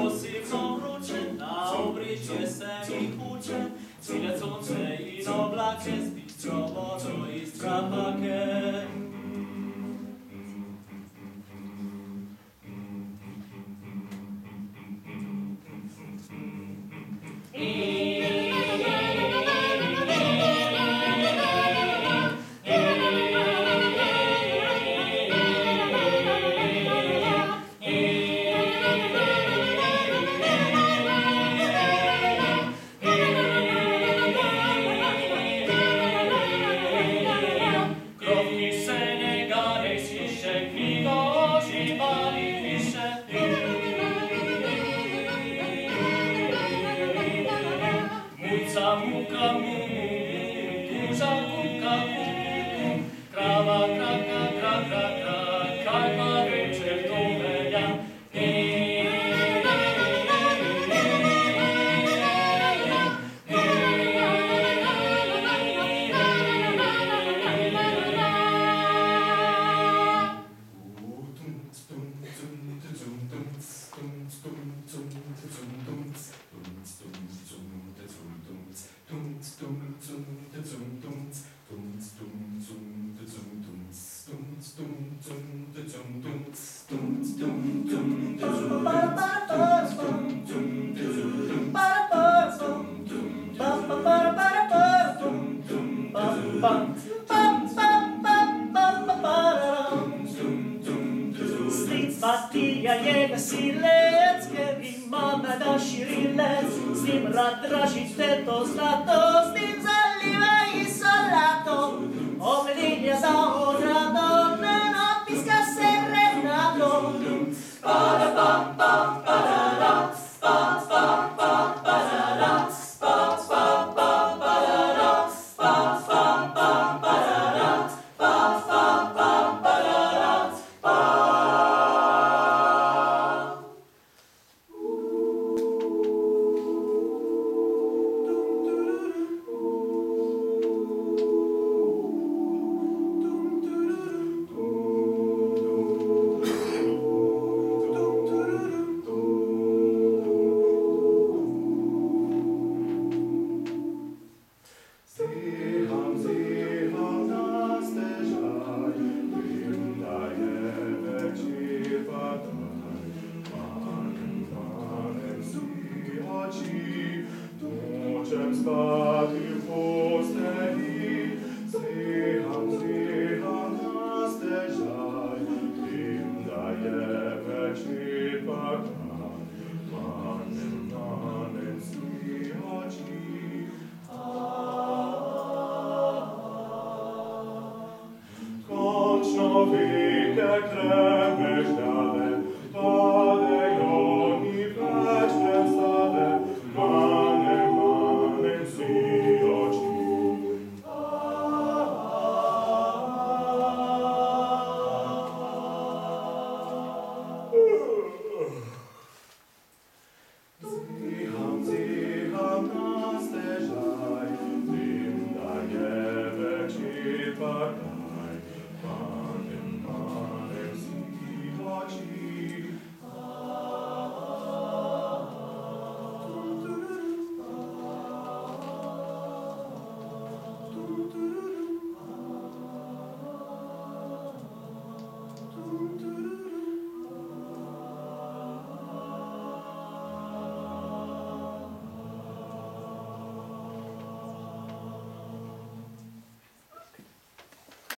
kosy mruczy, na obrycie se i hucze, ci lecące i noblakie, z bistrowo to i strapakie. Matija jego silec, kiedy mama da širilec, s njim rad dražite to zlato, s njim zaliva i solato, omlinja za odradom, napiska serenado. Para pam pam parara, pam pam pam parara, pam pam pam parara, pam pam pam parara, pam pam pam parara, pam.